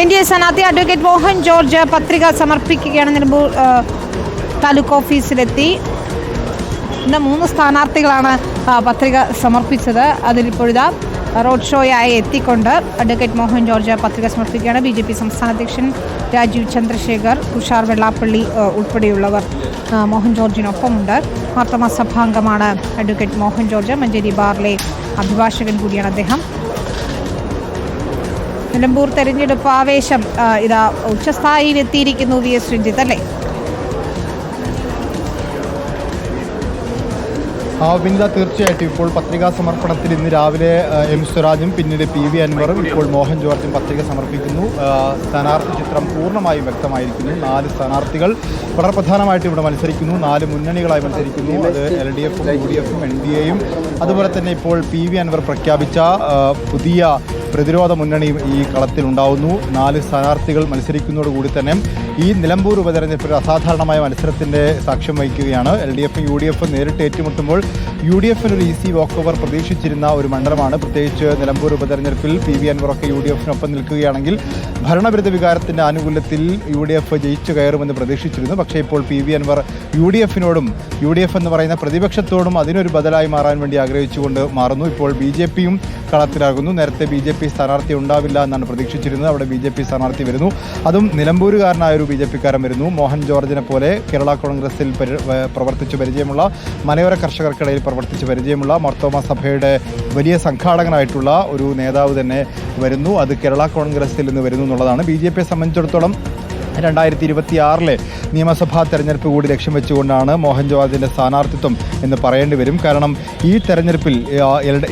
NDA സ്ഥാനാർത്ഥി advocate Mohan George പത്രിക സമർപ്പിക്കുകയാണ്. നിലമ്പൂർ താലൂക്ക് ഓഫീസിലെത്തി. ഇന്ന് 3 സ്ഥാനാർത്ഥികളാണ് പത്രിക സമർപ്പിച്ചത്. അതിലിപ്പോഴിതാ റോഡ് ഷോയായി എത്തിക്കൊണ്ട് അഡ്വക്കേറ്റ് മോഹൻ ജോർജ് പത്രിക സമർപ്പിക്കുകയാണ്. BJP സംസ്ഥാന അധ്യക്ഷൻ രാജീവ് ചന്ദ്രശേഖർ, തുഷാർ വെള്ളാപ്പള്ളി ഉൾപ്പെടെയുള്ളവർ മോഹൻ ജോർജിനൊപ്പമുണ്ട്. മാർത്തോമാ സഭാംഗമാണ് അഡ്വക്കേറ്റ് മോഹൻ ജോർജ്. മഞ്ചേരി ബാറിലെ അഭിഭാഷകൻ കൂടിയാണ് അദ്ദേഹം. നിലമ്പൂർ തെരഞ്ഞെടുപ്പ് ആവേശം ഇതാ ഉച്ചസ്ഥായിയിലെത്തിയിരിക്കുന്നു. VS രഞ്ജിത്ത് അല്ലേ? വിനിത, തീർച്ചയായിട്ടും ഇപ്പോൾ പത്രികാ സമർപ്പണത്തിൽ ഇന്ന് രാവിലെ M സ്വരാജും പിന്നീട് PV അൻവറും ഇപ്പോൾ മോഹൻ ജോർജും പത്രിക സമർപ്പിക്കുന്നു. സ്ഥാനാർത്ഥി ചിത്രം പൂർണ്ണമായും വ്യക്തമായിരിക്കുന്നു. 4 സ്ഥാനാർത്ഥികൾ വളരെ പ്രധാനമായിട്ട് ഇവിടെ മത്സരിക്കുന്നു. 4 മുന്നണികളായി മത്സരിക്കുന്നു. അത് LDFും UDFും NDAയും അതുപോലെ തന്നെ ഇപ്പോൾ PV അൻവർ പ്രഖ്യാപിച്ച പുതിയ പ്രതിരോധ മുന്നണിയും ഈ കളത്തിലുണ്ടാവുന്നു. 4 സ്ഥാനാർത്ഥികൾ മത്സരിക്കുന്നതോടുകൂടി തന്നെ ഈ നിലമ്പൂർ ഉപതെരഞ്ഞെടുപ്പിൽ അസാധാരണമായ മത്സരത്തിൻ്റെ സാക്ഷ്യം വഹിക്കുകയാണ്. LDFും UDFും നേരിട്ട് ഏറ്റുമുട്ടുമ്പോൾ UDFിന് ഒരു ഈസി വാക്ക് ഓവർ പ്രതീക്ഷിച്ചിരുന്ന ഒരു മണ്ഡലമാണ്. പ്രത്യേകിച്ച് നിലമ്പൂർ ഉപതെരഞ്ഞെടുപ്പിൽ PV അൻവറൊക്കെ UDFിനൊപ്പം നിൽക്കുകയാണെങ്കിൽ ഭരണവിരുദ്ധ വികാരത്തിൻ്റെ ആനുകൂല്യത്തിൽ UDF ജയിച്ചു കയറുമെന്ന് പ്രതീക്ഷിച്ചിരുന്നു. പക്ഷേ ഇപ്പോൾ PV അൻവർ UDFിനോടും UDF എന്ന് പറയുന്ന പ്രതിപക്ഷത്തോടും അതിനൊരു ബദലായി മാറാൻ വേണ്ടി ആഗ്രഹിച്ചുകൊണ്ട് മാറുന്നു. ഇപ്പോൾ BJPയും കളത്തിലാകുന്നു. നേരത്തെ BJP സ്ഥാനാർത്ഥി ഉണ്ടാവില്ല എന്നാണ് പ്രതീക്ഷിച്ചിരുന്നത്. അവിടെ BJP സ്ഥാനാർത്ഥി വരുന്നു. അതും നിലമ്പൂരുകാരനായൊരു BJPക്കാരൻ വരുന്നു. മോഹൻ ജോർജിനെ പോലെ കേരള കോൺഗ്രസിൽ പ്രവർത്തിച്ച് പരിചയമുള്ള, മലയോര കർഷകർക്കിടയിൽ പ്രവർത്തിച്ച് പരിചയമുള്ള, മാർത്തോമാ സഭയുടെ വലിയ സംഘാടകനായിട്ടുള്ള ഒരു നേതാവ് തന്നെ വരുന്നു. അത് കേരള കോൺഗ്രസിൽ നിന്ന് വരുന്നു എന്നുള്ളതാണ്. BJPയെ സംബന്ധിച്ചിടത്തോളം 2026 നിയമസഭാ തെരഞ്ഞെടുപ്പ് കൂടി ലക്ഷ്യം വെച്ചുകൊണ്ടാണ് മോഹൻ ജോർജിൻ്റെ സ്ഥാനാർത്ഥിത്വം എന്ന് പറയേണ്ടി വരും. കാരണം ഈ തെരഞ്ഞെടുപ്പിൽ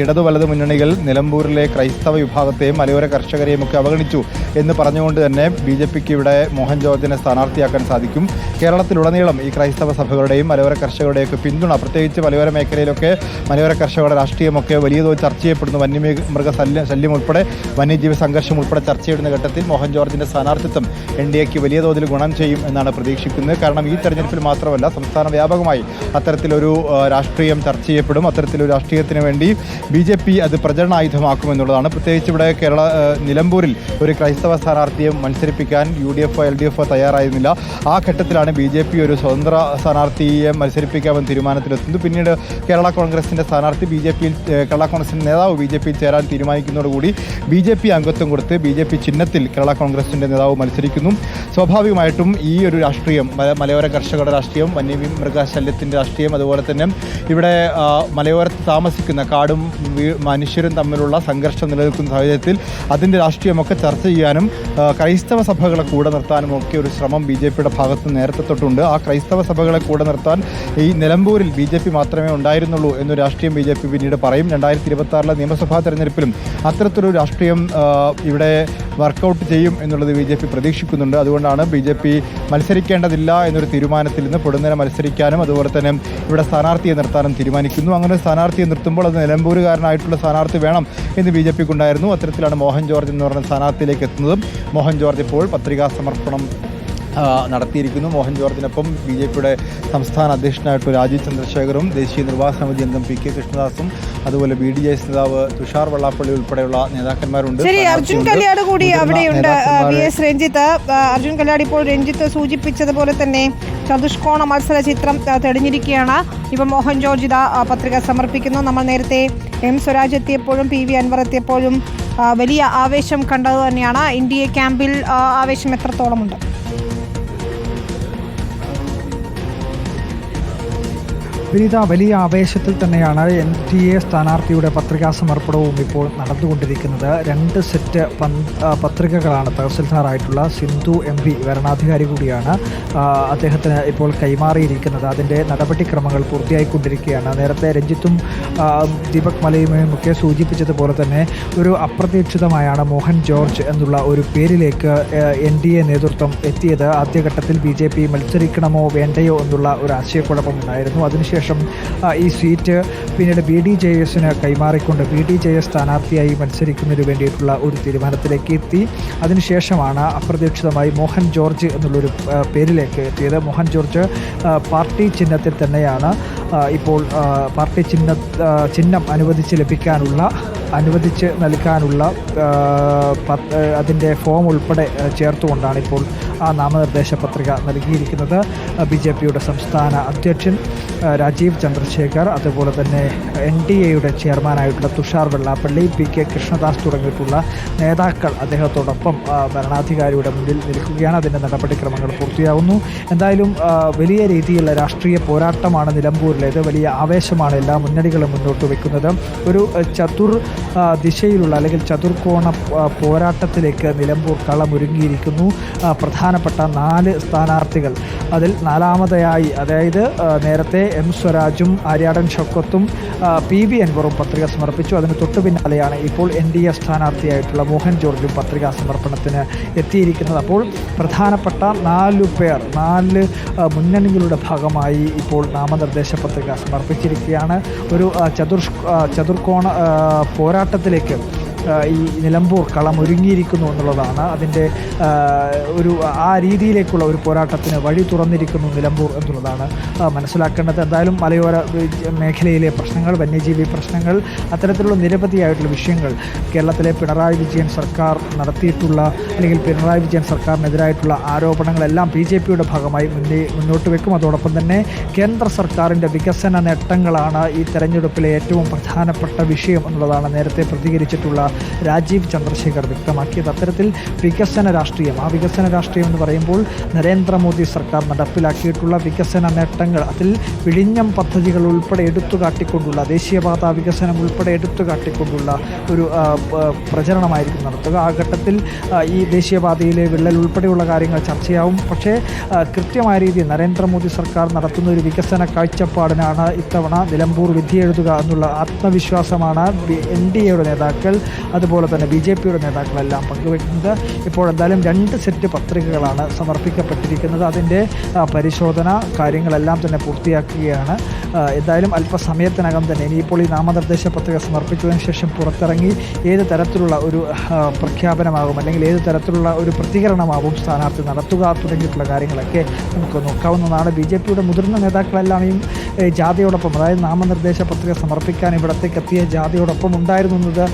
ഇടതു വലതു മുന്നണികൾ നിലമ്പൂരിലെ ക്രൈസ്തവ വിഭാഗത്തെയും മലയോര കർഷകരെയും ഒക്കെ അവഗണിച്ചു എന്ന് പറഞ്ഞുകൊണ്ട് തന്നെ BJPക്ക് ഇവിടെ മോഹൻ ജോർജിനെ സ്ഥാനാർത്ഥിയാക്കാൻ സാധിക്കും. കേരളത്തിലുടനീളം ഈ ക്രൈസ്തവ സഭകളുടെയും മലയോര കർഷകരുടെയൊക്കെ പിന്തുണ, പ്രത്യേകിച്ച് മലയോര മേഖലയിലൊക്കെ മലയോര കർഷകരുടെ രാഷ്ട്രീയമൊക്കെ വലിയ തോതിൽ ചർച്ച ചെയ്യപ്പെടുന്നു. വന്യമൃഗ ശല്യം ഉൾപ്പെടെ വന്യജീവി സംഘർഷം ഉൾപ്പെടെ ചർച്ച ചെയ്യുന്ന ഘട്ടത്തിൽ മോഹൻ ജോർജിൻ്റെ സ്ഥാനാർത്ഥിത്വം NDAക്ക് വലിയ തോതിൽ ഗുണം ചെയ്യും എന്നാണ് പ്രതീക്ഷിക്കുന്നത്. കാരണം ഈ തെരഞ്ഞെടുപ്പിൽ മാത്രമല്ല, സംസ്ഥാന വ്യാപകമായി അത്തരത്തിലൊരു രാഷ്ട്രീയം ചർച്ച ചെയ്യപ്പെടും. അത്തരത്തിലൊരു രാഷ്ട്രീയത്തിന് വേണ്ടി BJP അത് പ്രചരണായുധമാക്കുമെന്നുള്ളതാണ്. പ്രത്യേകിച്ച് ഇവിടെ നിലമ്പൂരിൽ ഒരു ക്രൈസ്തവ സ്ഥാനാർത്ഥിയെ മത്സരിപ്പിക്കാൻ UDFോ LDFോ തയ്യാറായിരുന്നില്ല. ആ ഘട്ടത്തിലാണ് BJP ഒരു സ്വതന്ത്ര സ്ഥാനാർത്ഥിയെ മത്സരിപ്പിക്കാമെന്ന് തീരുമാനത്തിലെത്തുന്നത്. പിന്നീട് കേരള കോൺഗ്രസിൻ്റെ സ്ഥാനാർത്ഥി കേരള കോൺഗ്രസിൻ്റെ നേതാവ് BJPയിൽ ചേരാൻ തീരുമാനിക്കുന്നതോടുകൂടി BJP അംഗത്വം കൊടുത്ത് BJP ചിഹ്നത്തിൽ കേരള കോൺഗ്രസിൻ്റെ നേതാവ് മത്സരിക്കുന്നു. സ്വാഭാവികമായിട്ടും ഈ ഒരു രാഷ്ട്രീയം, മലയോര കർഷകരുടെ രാഷ്ട്രീയം, വന്യമൃഗശല്യത്തിൻ്റെ രാഷ്ട്രീയം, അതുപോലെ തന്നെ ഇവിടെ മലയോരത്ത് താമസിക്കുന്ന കാടും മനുഷ്യരും തമ്മിലുള്ള സംഘർഷം നിലനിൽക്കുന്ന സാഹചര്യത്തിൽ അതിൻ്റെ രാഷ്ട്രീയമൊക്കെ ചർച്ച ചെയ്യാനും ക്രൈസ്തവ സഭകളെ കൂടെ നിർത്താനും ഒക്കെ ഒരു ശ്രമം BJPയുടെ ഭാഗത്ത് നേരത്തെ തൊട്ടുണ്ട്. ആ ക്രൈസ്തവ സഭകളെ കൂടെ നിർത്താൻ ഈ നിലമ്പൂരിൽ BJP മാത്രമേ ഉണ്ടായിരുന്നുള്ളൂ എന്നൊരു രാഷ്ട്രീയം BJP പിന്നീട് പറയും. 2026 നിയമസഭാ തെരഞ്ഞെടുപ്പിലും അത്തരത്തിലൊരു രാഷ്ട്രീയം ഇവിടെ വർക്കൗട്ട് ചെയ്യും എന്നുള്ളത് BJP പ്രതീക്ഷിക്കുന്നുണ്ട്. അതുകൊണ്ടാണ് BJP മത്സരിക്കേണ്ടതില്ല എന്നൊരു തീരുമാനത്തിൽ നിന്ന് പൊടുന്നനെ മത്സരിക്കാനും അതുപോലെ തന്നെ ഇവിടെ സ്ഥാനാർത്ഥിയെ നിർത്താനും തീരുമാനിക്കുന്നു. അങ്ങനെ സ്ഥാനാർത്ഥിയെ നിർത്തുമ്പോൾ അത് നിലമ്പൂരുകാരനായിട്ടുള്ള സ്ഥാനാർത്ഥി വേണം എന്ന് BJPക്കുണ്ടായിരുന്നു. അത്തരത്തിലാണ് മോഹൻ ജോർജ് എന്ന് പറയുന്ന സ്ഥാനാർത്ഥിയിലേക്ക് എത്തുന്നത്. മോഹൻ ജോർജ് ഇപ്പോൾ പത്രികാ സമർപ്പണം നടത്തിയിരിക്കുന്നു. മോഹൻ ജോർജിനൊപ്പം BJPയുടെ സംസ്ഥാന അധ്യക്ഷനായിട്ടുള്ള രാജീവ് ചന്ദ്രശേഖറും ദേശീയ നിർവാഹക സമിതി അംഗം PK കൃഷ്ണദാസും അതുപോലെ BDJS നേതാവ് തുഷാർ വെള്ളാപ്പള്ളി ഉൾപ്പെടെയുള്ള നേതാക്കന്മാരുണ്ട്. അർജുൻ കല്യാട് കൂടി അവിടെയുണ്ട്. VS രഞ്ജിത്ത്, അർജുൻ കല്യാട് ഇപ്പോൾ രഞ്ജിത്ത് സൂചിപ്പിച്ചതുപോലെ തന്നെ ചതുഷ്കോണ മത്സര ചിത്രം തെളിഞ്ഞിരിക്കുകയാണ്. ഇപ്പം മോഹൻ ജോർജ് ഇതാ പത്രിക സമർപ്പിക്കുന്നു. നമ്മൾ നേരത്തെ M സ്വരാജ് എത്തിയപ്പോഴും PV അൻവർ എത്തിയപ്പോഴും വലിയ ആവേശം കണ്ടത് തന്നെയാണ്. NDA ക്യാമ്പിൽ ആവേശം എത്രത്തോളമുണ്ട്? വിനിത, വലിയ ആവേശത്തിൽ തന്നെയാണ് NDA സ്ഥാനാർത്ഥിയുടെ പത്രികാ സമർപ്പണവും ഇപ്പോൾ നടന്നുകൊണ്ടിരിക്കുന്നത്. 2 സെറ്റ് പത്രികകളാണ് തഹസിൽദാറായിട്ടുള്ള സിന്ധു MP വരണാധികാരി കൂടിയാണ് അദ്ദേഹത്തിന് ഇപ്പോൾ കൈമാറിയിരിക്കുന്നത്. അതിൻ്റെ നടപടിക്രമങ്ങൾ പൂർത്തിയായിക്കൊണ്ടിരിക്കുകയാണ്. നേരത്തെ രഞ്ജിത്തും ദീപക് മലയുമയും ഒക്കെ സൂചിപ്പിച്ചതുപോലെ തന്നെ ഒരു അപ്രതീക്ഷിതമായാണ് മോഹൻ ജോർജ് എന്നുള്ള ഒരു പേരിലേക്ക് NDA നേതൃത്വം എത്തിയത്. ആദ്യഘട്ടത്തിൽ BJP മത്സരിക്കണമോ വേണ്ടയോ എന്നുള്ള ഒരു ആശയക്കുഴപ്പമുണ്ടായിരുന്നു. അതിനുശേഷം ഈ സീറ്റ് പിന്നീട് BDJSന് കൈമാറിക്കൊണ്ട് BDJS സ്ഥാനാർത്ഥിയായി മത്സരിക്കുന്നതിന് വേണ്ടിയിട്ടുള്ള ഒരു തീരുമാനത്തിലേക്ക് എത്തി. അതിനുശേഷമാണ് അപ്രതീക്ഷിതമായി മോഹൻ ജോർജ് എന്നുള്ളൊരു പേരിലേക്ക് എത്തിയത്. മോഹൻ ജോർജ് പാർട്ടി ചിഹ്നത്തിൽ തന്നെയാണ് ഇപ്പോൾ പാർട്ടി ചിഹ്നം അനുവദിച്ച് ലഭിക്കാനുള്ള അനുവദിച്ച് നൽകാനുള്ള അതിൻ്റെ ഫോം ഉൾപ്പെടെ ചേർത്തുകൊണ്ടാണ് ഇപ്പോൾ ആ നാമനിർദ്ദേശ പത്രിക നൽകിയിരിക്കുന്നത്. BJPയുടെ സംസ്ഥാന അധ്യക്ഷൻ രാജീവ് ചന്ദ്രശേഖർ, അതുപോലെ തന്നെ NDAയുടെ ചെയർമാനായിട്ടുള്ള തുഷാർ വെള്ളാപ്പള്ളി, PK കൃഷ്ണദാസ് തുടങ്ങിയിട്ടുള്ള നേതാക്കൾ അദ്ദേഹത്തോടൊപ്പം ഭരണാധികാരിയുടെ മുന്നിൽ നിൽക്കുകയാണ്. അതിൻ്റെ നടപടിക്രമങ്ങൾ പൂർത്തിയാവുന്നു. എന്തായാലും വലിയ രീതിയിലുള്ള രാഷ്ട്രീയ പോരാട്ടമാണ് നിലമ്പൂരിലേത്. വലിയ ആവേശമാണ് എല്ലാ മുന്നണികളും മുന്നോട്ട് വയ്ക്കുന്നത്. ഒരു ദിശയിലുള്ള അല്ലെങ്കിൽ ചതുർകോണ പോരാട്ടത്തിലേക്ക് നിലമ്പൂർ കളമൊരുങ്ങിയിരിക്കുന്നു. പ്രധാനപ്പെട്ട 4 സ്ഥാനാർത്ഥികൾ, അതിൽ 4ാമതായി അതായത് നേരത്തെ M സ്വരാജും ആര്യാടൻ ഷൗക്കത്തും PV അൻവറും പത്രിക സമർപ്പിച്ചു. അതിന് തൊട്ടു പിന്നാലെയാണ് ഇപ്പോൾ NDA സ്ഥാനാർത്ഥിയായിട്ടുള്ള മോഹൻ ജോർജും പത്രികാ സമർപ്പണത്തിന് എത്തിയിരിക്കുന്നത്. അപ്പോൾ പ്രധാനപ്പെട്ട 4 പേർ 4 മുന്നണികളുടെ ഭാഗമായി ഇപ്പോൾ നാമനിർദ്ദേശ പത്രിക സമർപ്പിച്ചിരിക്കുകയാണ്. ഒരു ചതുർകോണ പോരാട്ടത്തിലേക്ക് ഈ നിലമ്പൂർ കളമൊരുങ്ങിയിരിക്കുന്നു എന്നുള്ളതാണ് അതിൻ്റെ ആ രീതിയിലേക്കുള്ള ഒരു പോരാട്ടത്തിന് വഴി തുറന്നിരിക്കുന്നു നിലമ്പൂർ എന്നുള്ളതാണ് മനസ്സിലാക്കേണ്ടത്. എന്തായാലും മലയോര മേഖലയിലെ പ്രശ്നങ്ങൾ, വന്യജീവി പ്രശ്നങ്ങൾ, അത്തരത്തിലുള്ള നിരവധിയായിട്ടുള്ള വിഷയങ്ങൾ കേരളത്തിലെ പിണറായി വിജയൻ സർക്കാർ നടത്തിയിട്ടുള്ള അല്ലെങ്കിൽ പിണറായി വിജയൻ സർക്കാരിനെതിരായിട്ടുള്ള ആരോപണങ്ങളെല്ലാം BJPയുടെ ഭാഗമായി മുന്നോട്ട് വെക്കും. അതോടൊപ്പം തന്നെ കേന്ദ്ര സർക്കാരിൻ്റെ വികസന നേട്ടങ്ങളാണ് ഈ തെരഞ്ഞെടുപ്പിലെ ഏറ്റവും പ്രധാനപ്പെട്ട വിഷയം എന്നുള്ളതാണ് നേരത്തെ പ്രതികരിച്ചിട്ടുള്ള രാജീവ് ചന്ദ്രശേഖർ വ്യക്തമാക്കിയത്. അത്തരത്തിൽ വികസന രാഷ്ട്രീയം, ആ വികസന രാഷ്ട്രീയം എന്ന് പറയുമ്പോൾ നരേന്ദ്രമോദി സർക്കാർ നടപ്പിലാക്കിയിട്ടുള്ള വികസന നേട്ടങ്ങൾ, അതിൽ വിഴിഞ്ഞം പദ്ധതികൾ ഉൾപ്പെടെ എടുത്തുകാട്ടിക്കൊണ്ടുള്ള ദേശീയപാത വികസനം ഉൾപ്പെടെ എടുത്തുകാട്ടിക്കൊണ്ടുള്ള ഒരു പ്രചരണമായിരിക്കും നടത്തുക. ആ ഘട്ടത്തിൽ ഈ ദേശീയപാതയിലെ വിള്ളൽ ഉൾപ്പെടെയുള്ള കാര്യങ്ങൾ ചർച്ചയാവും. പക്ഷേ കൃത്യമായ രീതിയിൽ നരേന്ദ്രമോദി സർക്കാർ നടത്തുന്ന ഒരു വികസന കാഴ്ചപ്പാടിനാണ് ഇത്തവണ നിലമ്പൂർ വിധിയെഴുതുക എന്നുള്ള ആത്മവിശ്വാസമാണ് NDAയുടെ നേതാക്കൾ, അതുപോലെ തന്നെ BJPയുടെ നേതാക്കളെല്ലാം പങ്കുവയ്ക്കുന്നത്. ഇപ്പോൾ എന്തായാലും 2 സെറ്റ് പത്രികകളാണ് സമർപ്പിക്കപ്പെട്ടിരിക്കുന്നത്. അതിൻ്റെ പരിശോധന കാര്യങ്ങളെല്ലാം തന്നെ പൂർത്തിയാക്കുകയാണ്. എന്തായാലും അല്പസമയത്തിനകം തന്നെ ഇനിയിപ്പോൾ ഈ നാമനിർദ്ദേശ പത്രിക സമർപ്പിച്ചതിന് ശേഷം പുറത്തിറങ്ങി ഏത് തരത്തിലുള്ള ഒരു പ്രഖ്യാപനമാകും അല്ലെങ്കിൽ ഏത് തരത്തിലുള്ള ഒരു പ്രതികരണമാകും സ്ഥാനാർത്ഥി നടത്തുക തുടങ്ങിയിട്ടുള്ള കാര്യങ്ങളൊക്കെ നമുക്ക് നോക്കാവുന്നതാണ്. BJPയുടെ മുതിർന്ന നേതാക്കളെല്ലാം ജാഥയോടൊപ്പം, അതായത് നാമനിർദ്ദേശ പത്രിക സമർപ്പിക്കാൻ ഇവിടത്തേക്ക് എത്തിയ ജാഥയോടൊപ്പം ഉണ്ടായിരുന്നത്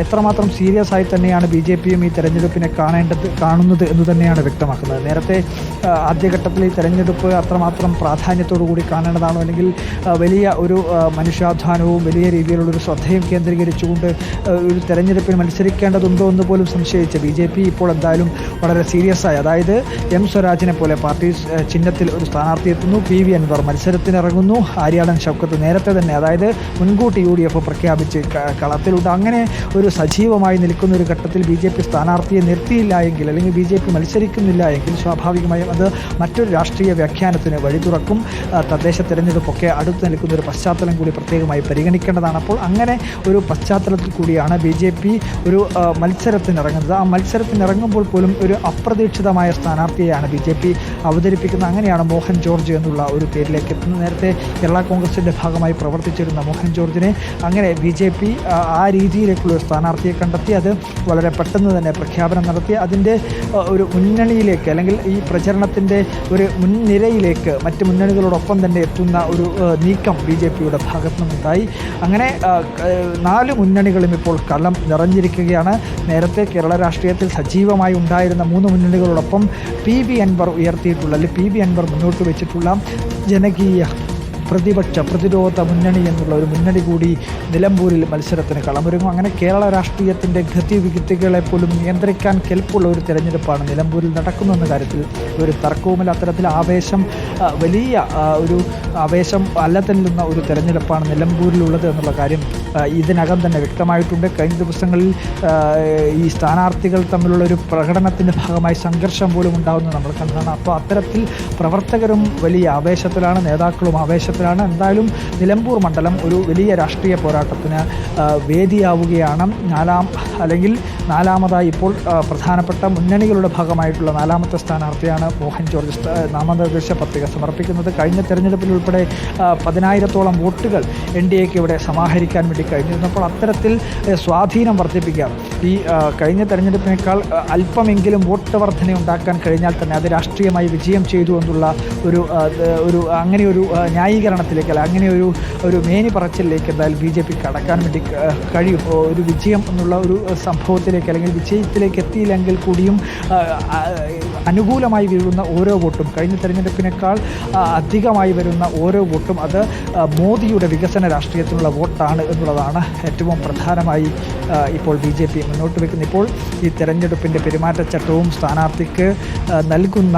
എത്രമാത്രം സീരിയസ് ആയി തന്നെയാണ് BJPയും ഈ തെരഞ്ഞെടുപ്പിനെ കാണുന്നത് എന്ന് തന്നെയാണ് വ്യക്തമാക്കുന്നത്. നേരത്തെ ആദ്യഘട്ടത്തിൽ ഈ തെരഞ്ഞെടുപ്പ് അത്രമാത്രം പ്രാധാന്യത്തോടു കൂടി കാണേണ്ടതാണോ, അല്ലെങ്കിൽ വലിയ ഒരു മനുഷ്യാധ്വാനവും വലിയ രീതിയിലുള്ളൊരു ശ്രദ്ധയും കേന്ദ്രീകരിച്ചുകൊണ്ട് ഒരു തെരഞ്ഞെടുപ്പിന് മത്സരിക്കേണ്ടതുണ്ടോ എന്ന് പോലും സംശയിച്ച BJP ഇപ്പോൾ എന്തായാലും വളരെ സീരിയസ് ആയി, അതായത് M സ്വരാജിനെ പോലെ പാർട്ടി ചിഹ്നത്തിൽ ഒരു സ്ഥാനാർത്ഥി എത്തുന്നു, PV അൻവർ മത്സരത്തിനിറങ്ങുന്നു, ആര്യാടൻ ഷൗക്കത്ത് നേരത്തെ തന്നെ അതായത് മുൻകൂട്ടി UDF പ്രഖ്യാപിച്ച് കളത്തിലുണ്ട്. അങ്ങനെ ഒരു സജീവമായി നിൽക്കുന്ന ഒരു ഘട്ടത്തിൽ BJP സ്ഥാനാർത്ഥിയെ നിർത്തിയില്ല എങ്കിൽ, അല്ലെങ്കിൽ BJP മത്സരിക്കുന്നില്ല എങ്കിൽ സ്വാഭാവികമായും അത് മറ്റൊരു രാഷ്ട്രീയ വ്യാഖ്യാനത്തിന് വഴി തുറക്കും. തദ്ദേശ തെരഞ്ഞെടുപ്പൊക്കെ അടുത്ത് നിൽക്കുന്ന ഒരു പശ്ചാത്തലം കൂടി പ്രത്യേകമായി പരിഗണിക്കേണ്ടതാണ്. അപ്പോൾ അങ്ങനെ ഒരു പശ്ചാത്തലത്തിൽ കൂടിയാണ് BJP ഒരു മത്സരത്തിനിറങ്ങുന്നത്. ആ മത്സരത്തിനിറങ്ങുമ്പോൾ പോലും ഒരു അപ്രതീക്ഷിതമായ സ്ഥാനാർത്ഥിയെയാണ് BJP അവതരിപ്പിക്കുന്നത്. അങ്ങനെയാണ് മോഹൻ ജോർജ് എന്നുള്ള ഒരു പേരിലേക്ക് എത്തുന്നത്. നേരത്തെ കേരള കോൺഗ്രസിൻ്റെ ഭാഗമായി പ്രവർത്തിച്ചിരുന്ന മോഹൻ ജോർജിനെ അങ്ങനെ BJP ആ രീതിയിലേക്കുള്ള ഒരു സ്ഥാനാർത്ഥിയെ കണ്ടെത്തി. അത് വളരെ പെട്ടെന്ന് തന്നെ പ്രഖ്യാപനം നടത്തി അതിൻ്റെ ഒരു മുന്നണിയിലേക്ക്, അല്ലെങ്കിൽ ഈ പ്രചരണത്തിൻ്റെ ഒരു മുൻനിരയിലേക്ക് മറ്റ് മുന്നണികളോടൊപ്പം തന്നെ എത്തുന്ന ഒരു നീക്കം BJPയുടെ ഭാഗത്തു നിന്നുണ്ടായി. അങ്ങനെ 4 മുന്നണികളും ഇപ്പോൾ കളം നിറഞ്ഞിരിക്കുകയാണ്. നേരത്തെ കേരള രാഷ്ട്രീയത്തിൽ സജീവമായി ഉണ്ടായിരുന്ന 3 മുന്നണികളോടൊപ്പം PV അൻവർ ഉയർത്തിയിട്ടുള്ള, അല്ലെങ്കിൽ PV അൻവർ മുന്നോട്ട് വെച്ചിട്ടുള്ള ജനകീയ പ്രതിരോധ മുന്നണി എന്നുള്ള ഒരു മുന്നണി കൂടി നിലമ്പൂരിൽ മത്സരത്തിന് കളമൊരുങ്ങും. അങ്ങനെ കേരള രാഷ്ട്രീയത്തിൻ്റെ ഗതിവിഗതികളെ പോലും നിയന്ത്രിക്കാൻ കെൽപ്പുള്ള ഒരു തെരഞ്ഞെടുപ്പാണ് നിലമ്പൂരിൽ നടക്കുന്നതെന്ന കാര്യത്തിൽ ഒരു തർക്കവുമില്ല. അത്തരത്തിൽ ആവേശം, വലിയ ഒരു ആവേശം അലതല്ലുന്ന ഒരു തെരഞ്ഞെടുപ്പാണ് നിലമ്പൂരിലുള്ളത് എന്നുള്ള കാര്യം ഇതിനകം തന്നെ വ്യക്തമായിട്ടുണ്ട്. കഴിഞ്ഞ ദിവസങ്ങളിൽ ഈ സ്ഥാനാർത്ഥികൾ തമ്മിലുള്ള ഒരു പ്രകടനത്തിൻ്റെ ഭാഗമായി സംഘർഷം പോലും ഉണ്ടാകുന്നത് നമ്മൾ കണ്ടതാണ്. അപ്പോൾ അത്തരത്തിൽ പ്രവർത്തകരും വലിയ ആവേശത്തിലാണ്, നേതാക്കളും ആവേശത്തിലാണ്. എന്തായാലും നിലമ്പൂർ മണ്ഡലം ഒരു വലിയ രാഷ്ട്രീയ പോരാട്ടത്തിന് വേദിയാവുകയാണ്. നാലാമതായി ഇപ്പോൾ പ്രധാനപ്പെട്ട മുന്നണികളുടെ ഭാഗമായിട്ടുള്ള 4ാമത്തെ സ്ഥാനാർത്ഥിയാണ് മോഹൻ ജോർജ് നാമനിർദ്ദേശ പത്രിക സമർപ്പിക്കുന്നത്. കഴിഞ്ഞ തെരഞ്ഞെടുപ്പിൽ ഉൾപ്പെടെ 10,000-ഓളം വോട്ടുകൾ NDAക്ക് ഇവിടെ സമാഹരിക്കാൻ വേണ്ടി കഴിഞ്ഞിരുന്നപ്പോൾ അത്തരത്തിൽ സ്വാധീനം വർദ്ധിപ്പിക്കാം, ഈ കഴിഞ്ഞ തെരഞ്ഞെടുപ്പിനേക്കാൾ അല്പമെങ്കിലും വോട്ട് വർധന ഉണ്ടാക്കാൻ കഴിഞ്ഞാൽ തന്നെ അത് രാഷ്ട്രീയമായി വിജയം ചെയ്തു എന്നുള്ള അങ്ങനെ ഒരു ന്യായീകരണം ധ്രുവീകരണത്തിലേക്ക് അല്ല അങ്ങനെ ഒരു മേനി പറച്ചിലേക്ക് എന്തായാലും BJP കടക്കാൻ വേണ്ടി കഴിയും. ഒരു വിജയം എന്നുള്ള ഒരു സംഭവത്തിലേക്ക് അല്ലെങ്കിൽ വിജയത്തിലേക്ക് എത്തിയില്ലെങ്കിൽ കൂടിയും അനുകൂലമായി വീഴുന്ന ഓരോ വോട്ടും കഴിഞ്ഞ തെരഞ്ഞെടുപ്പിനേക്കാൾ അധികമായി വരുന്ന ഓരോ വോട്ടും അത് മോദിയുടെ വികസന രാഷ്ട്രീയത്തിനുള്ള വോട്ടാണ് എന്നുള്ളതാണ് ഏറ്റവും പ്രധാനമായി ഇപ്പോൾ BJP മുന്നോട്ട് വയ്ക്കുന്നത്. ഇപ്പോൾ ഈ തെരഞ്ഞെടുപ്പിൻ്റെ പെരുമാറ്റച്ചട്ടവും സ്ഥാനാർത്ഥിക്ക് നൽകുന്ന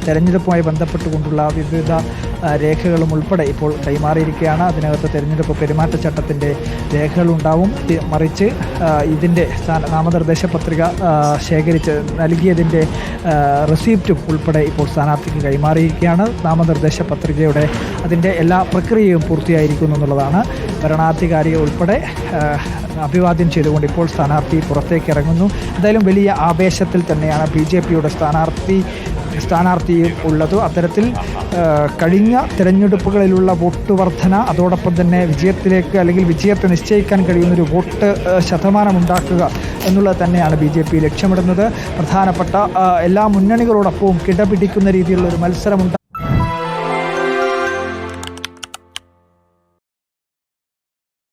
തെരഞ്ഞെടുപ്പുമായി ബന്ധപ്പെട്ടുകൊണ്ടുള്ള വിവിധ രേഖകളും ഉൾപ്പെടെ ഇപ്പോൾ കൈമാറിയിരിക്കുകയാണ്. അതിനകത്ത് തെരഞ്ഞെടുപ്പ് പെരുമാറ്റച്ചട്ടത്തിൻ്റെ രേഖകളുണ്ടാവും. മറിച്ച് ഇതിൻ്റെ നാമനിർദ്ദേശ പത്രിക ശേഖരിച്ച് നൽകിയതിൻ്റെ റെസിപ്റ്റും ഉൾപ്പെടെ ഇപ്പോൾ സ്ഥാനാർത്ഥിക്ക് കൈമാറിയിരിക്കുകയാണ്. നാമനിർദ്ദേശ പത്രികയുടെ അതിൻ്റെ എല്ലാ പ്രക്രിയയും പൂർത്തിയായിരിക്കുന്നു എന്നുള്ളതാണ്. വരണാധികാരിയെ ഉൾപ്പെടെ അഭിവാദ്യം ചെയ്തുകൊണ്ട് ഇപ്പോൾ സ്ഥാനാർത്ഥി പുറത്തേക്ക് ഇറങ്ങുന്നു. എന്തായാലും വലിയ ആവേശത്തിൽ തന്നെയാണ് BJPയുടെ സ്ഥാനാർത്ഥിയും ഉള്ളത്. അത്തരത്തിൽ കഴിഞ്ഞ തിരഞ്ഞെടുപ്പുകളിലുള്ള വോട്ട് വർധന അതോടൊപ്പം തന്നെ വിജയത്തിലേക്ക് അല്ലെങ്കിൽ വിജയത്തെ നിശ്ചയിക്കാൻ കഴിയുന്നൊരു വോട്ട് ശതമാനം ഉണ്ടാക്കുക എന്നുള്ളത് തന്നെയാണ് BJP ലക്ഷ്യമിടുന്നത്. പ്രധാനപ്പെട്ട എല്ലാ മുന്നണികളോടൊപ്പവും കിടപിടിക്കുന്ന രീതിയിലുള്ള ഒരു മത്സരമുണ്ടാകും.